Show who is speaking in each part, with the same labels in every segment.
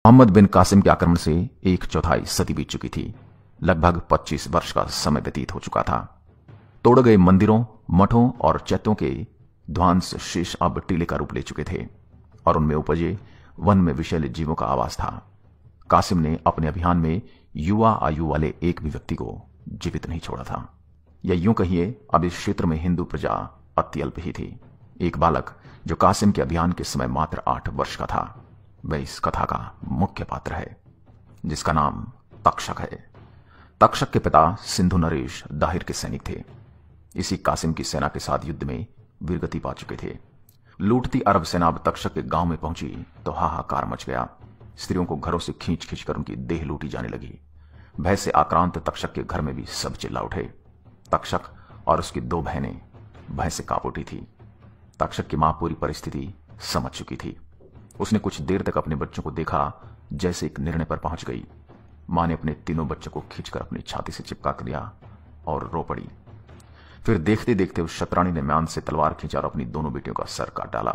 Speaker 1: मोहम्मद बिन कासिम के आक्रमण से 1/4 सदी बीत चुकी थी। लगभग 25 वर्ष का समय व्यतीत हो चुका था। तोड़ गए मंदिरों, मठों और चैत्यों के ध्वंस शेष अब टीले का रूप ले चुके थे और उनमें उपजे वन में विषैले जीवों का आवास था। कासिम ने अपने अभियान में युवा आयु वाले एक भी व्यक्ति को जीवित नहीं छोड़ा था। या यूं कहिए, अब इस क्षेत्र में हिंदू प्रजा अत्यल्प ही थी। एक बालक जो कासिम के अभियान के समय मात्र 8 वर्ष का था, वह इस कथा का मुख्य पात्र है, जिसका नाम तक्षक है। तक्षक के पिता सिंधु नरेश दाहिर के सैनिक थे। इसी कासिम की सेना के साथ युद्ध में वीरगति पा चुके थे। लूटती अरब सेना अब तक्षक के गांव में पहुंची तो हाहाकार मच गया। स्त्रियों को घरों से खींच खींच कर उनकी देह लूटी जाने लगी। भय से आक्रांत तक्षक के घर में भी सब चिल्ला उठे। तक्षक और उसकी 2 बहनें भय से कांप उठी थी। तक्षक की मां पूरी परिस्थिति समझ चुकी थी। उसने कुछ देर तक अपने बच्चों को देखा, जैसे एक निर्णय पर पहुंच गई। मां ने अपने तीनों बच्चों को खींचकर अपनी छाती से चिपका कर दिया और रो पड़ी। फिर देखते देखते उस शतरानी ने म्यान से तलवार खींचा और अपनी दोनों बेटियों का सर काट डाला।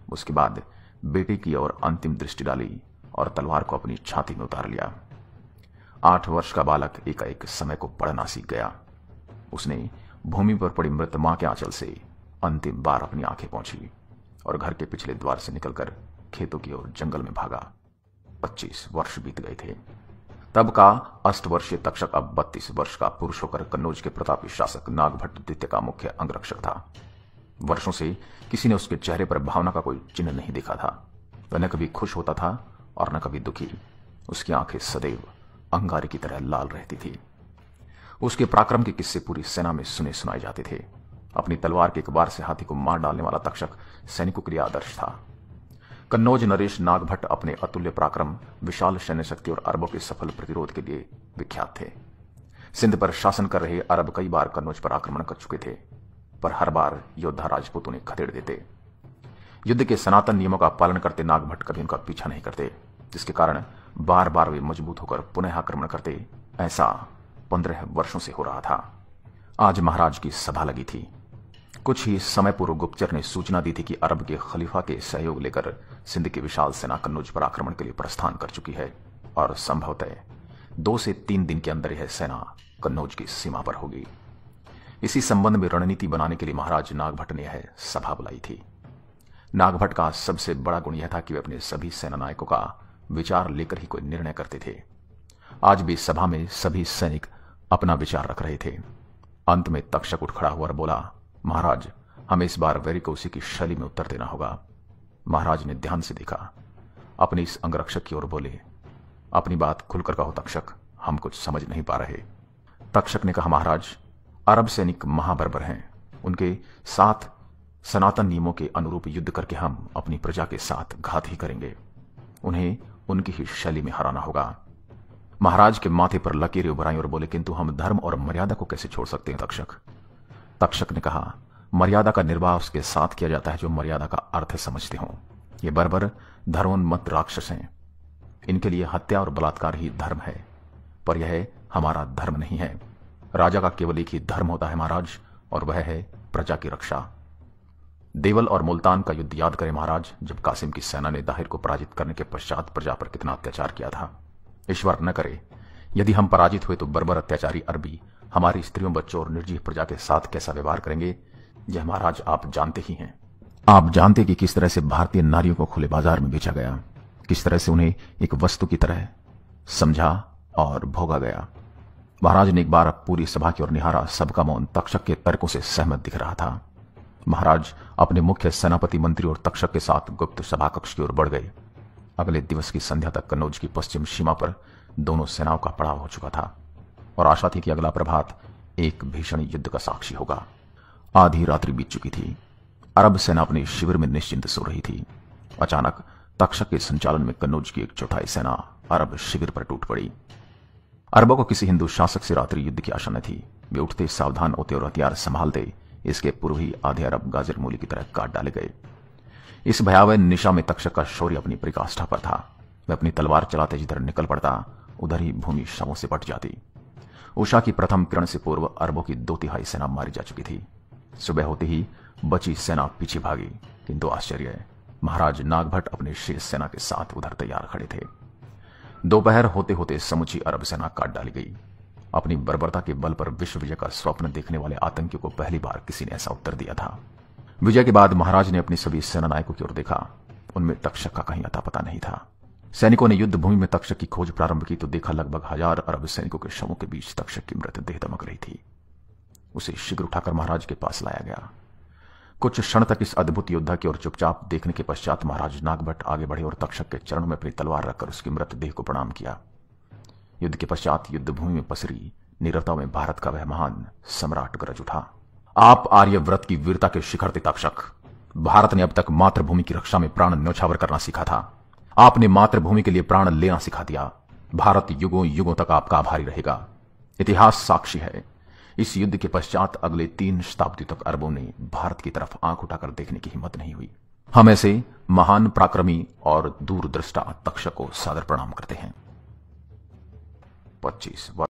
Speaker 1: उसके बाद बेटे की ओर अंतिम दृष्टि डाली और तलवार को अपनी छाती में उतार लिया। 8 वर्ष का बालक एकाएक समय को पढ़ना सीख गया। उसने भूमि पर पड़ी मृत मां के आंचल से अंतिम बार अपनी आंखें पोंछी और घर के पिछले द्वार से निकलकर खेतों की ओर जंगल में भागा। 25 वर्ष बीत गए थे। तब का अष्टवर्षीय तक्षक अब 32 वर्ष का पुरुष होकर कन्नौज के प्रतापी शासक नागभट्ट द्वितीय का मुख्य अंगरक्षक था। वर्षों से किसी ने उसके चेहरे पर भावना का कोई चिन्ह नहीं देखा था। वह न कभी खुश होता था और न कभी दुखी। उसकी आंखें सदैव अंगारे की तरह लाल रहती थी। उसके पराक्रम के किस्से पूरी सेना में सुने सुनाए जाते थे। अपनी तलवार के एक बार से हाथी को मार डालने वाला तक्षक सैनिकों के लिए आदर्श था। कन्नौज नरेश नागभट्ट अपने अतुल्य पराक्रम, विशाल सैन्य शक्ति और अरबों के सफल प्रतिरोध के लिए विख्यात थे। सिंध पर शासन कर रहे अरब कई बार कन्नौज पर आक्रमण कर चुके थे, पर हर बार योद्धा राजपूत उन्हें खदेड़ देते। युद्ध के सनातन नियमों का पालन करते नागभट्ट कभी उनका पीछा नहीं करते, जिसके कारण बार बार वे मजबूत होकर पुनः आक्रमण करते। ऐसा 15 वर्षों से हो रहा था। आज महाराज की सभा लगी थी। कुछ ही समय पूर्व गुप्तचर ने सूचना दी थी कि अरब के खलीफा के सहयोग लेकर सिंध की विशाल सेना कन्नौज पर आक्रमण के लिए प्रस्थान कर चुकी है और संभवतः 2 से 3 दिन के अंदर यह सेना कन्नौज की सीमा पर होगी। इसी संबंध में रणनीति बनाने के लिए महाराज नागभट्ट ने यह सभा बुलाई थी। नागभट्ट का सबसे बड़ा गुण यह था कि वे अपने सभी सेना नायकों का विचार लेकर ही कोई निर्णय करते थे। आज भी सभा में सभी सैनिक अपना विचार रख रहे थे। अंत में तक्षक उठ खड़ा हुआ और बोला, महाराज, हमें इस बार वैरी को उसी की शैली में उत्तर देना होगा। महाराज ने ध्यान से देखा, अपने इस अंगरक्षक की ओर बोले, अपनी बात खुलकर कहो तक्षक, हम कुछ समझ नहीं पा रहे। तक्षक ने कहा, महाराज, अरब सैनिक महाबर्बर हैं। उनके साथ सनातन नियमों के अनुरूप युद्ध करके हम अपनी प्रजा के साथ घात ही करेंगे। उन्हें उनकी ही शैली में हराना होगा। महाराज के माथे पर लकीरें उभर आईं और बोले, किंतु हम धर्म और मर्यादा को कैसे छोड़ सकते हैं तक्षक? तक्षक ने कहा, मर्यादा का निर्वाह उसके साथ किया जाता है जो मर्यादा का अर्थ समझते हों। ये बर्बर धर्मोन्मत्त राक्षस हैं। इनके लिए हत्या और बलात्कार ही धर्म है, पर यह हमारा धर्म नहीं है। राजा का केवल एक ही धर्म होता है महाराज, और वह है प्रजा की रक्षा। देवल और मुल्तान का युद्ध याद करें महाराज, जब कासिम की सेना ने दाहिर को पराजित करने के पश्चात प्रजा पर कितना अत्याचार किया था। ईश्वर न करे यदि हम पराजित हुए तो बर्बर अत्याचारी अरबी हमारी स्त्रियों, बच्चों और निर्जीव प्रजा के साथ कैसा व्यवहार करेंगे, यह महाराज आप जानते ही हैं। आप जानते कि किस तरह से भारतीय नारियों को खुले बाजार में बेचा गया, किस तरह से उन्हें एक वस्तु की तरह समझा और भोगा गया। महाराज ने एक बार पूरी सभा की ओर निहारा। सबका मौन तक्षक के तर्कों से सहमत दिख रहा था। महाराज अपने मुख्य सेनापति, मंत्री और तक्षक के साथ गुप्त सभा कक्ष की ओर बढ़ गए। अगले दिवस की संध्या तक कन्नौज की पश्चिम सीमा पर दोनों सेनाओं का पड़ाव हो चुका था और आशा थी कि अगला प्रभात एक भीषण युद्ध का साक्षी होगा। आधी रात्रि बीत चुकी थी। अरब सेना अपने शिविर में निश्चिंत सो रही थी। अचानक तक्षक के संचालन में कन्नौज की 1/4 सेना अरब शिविर पर टूट पड़ी। अरबों को किसी हिंदू शासक से रात्रि युद्ध की आशा न थी। वे उठते, सावधान होते और हथियार संभालते, इसके पूर्व ही आधे अरब गाजर मूली की तरह काट डाले गए। इस भयावह निशा में तक्षक का शौर्य अपनी पराकाष्ठा पर था। वह अपनी तलवार चलाते जिधर निकल पड़ता, उधर ही भूमि शवों से पट जाती। उषा की प्रथम किरण से पूर्व अरबों की 2/3 सेना मारी जा चुकी थी। सुबह होते ही बची सेना पीछे भागी, किंतु आश्चर्य, महाराज नागभट्ट अपने शेष सेना के साथ उधर तैयार खड़े थे। दोपहर होते होते समूची अरब सेना काट डाली गई। अपनी बर्बरता के बल पर विश्व विजय का स्वप्न देखने वाले आतंकियों को पहली बार किसी ने ऐसा उत्तर दिया था। विजय के बाद महाराज ने अपनी सभी सेना नायकों की ओर देखा। उनमें तक्षक का कहीं अता पता नहीं था। सैनिकों ने युद्ध भूमि में तक्षक की खोज प्रारंभ की तो देखा लगभग 1000 अरब सैनिकों के शवों के बीच तक्षक की मृतदेह दमक रही थी। उसे शीघ्र उठाकर महाराज के पास लाया गया। कुछ क्षण तक इस अद्भुत योद्धा की ओर चुपचाप देखने के पश्चात महाराज नागभट्ट आगे बढ़े और तक्षक के चरणों में अपनी तलवार रखकर उसकी मृतदेह को प्रणाम किया। युद्ध के पश्चात युद्ध भूमि में पसरी नीरवता में भारत का वह महान सम्राट गरज उठा, आप आर्यव्रत की वीरता के शिखर थे तक्षक। भारत ने अब तक मातृभूमि की रक्षा में प्राण न्यौछावर करना सीखा था। आपने मातृभूमि के लिए प्राण लेना सिखा दिया। भारत युगों युगों तक आपका आभारी रहेगा। इतिहास साक्षी है, इस युद्ध के पश्चात अगले 3 शताब्दी तक अरबों ने भारत की तरफ आंख उठाकर देखने की हिम्मत नहीं हुई। हम ऐसे महान पराक्रमी और दूरदृष्टा तक्षक को सादर प्रणाम करते हैं। 25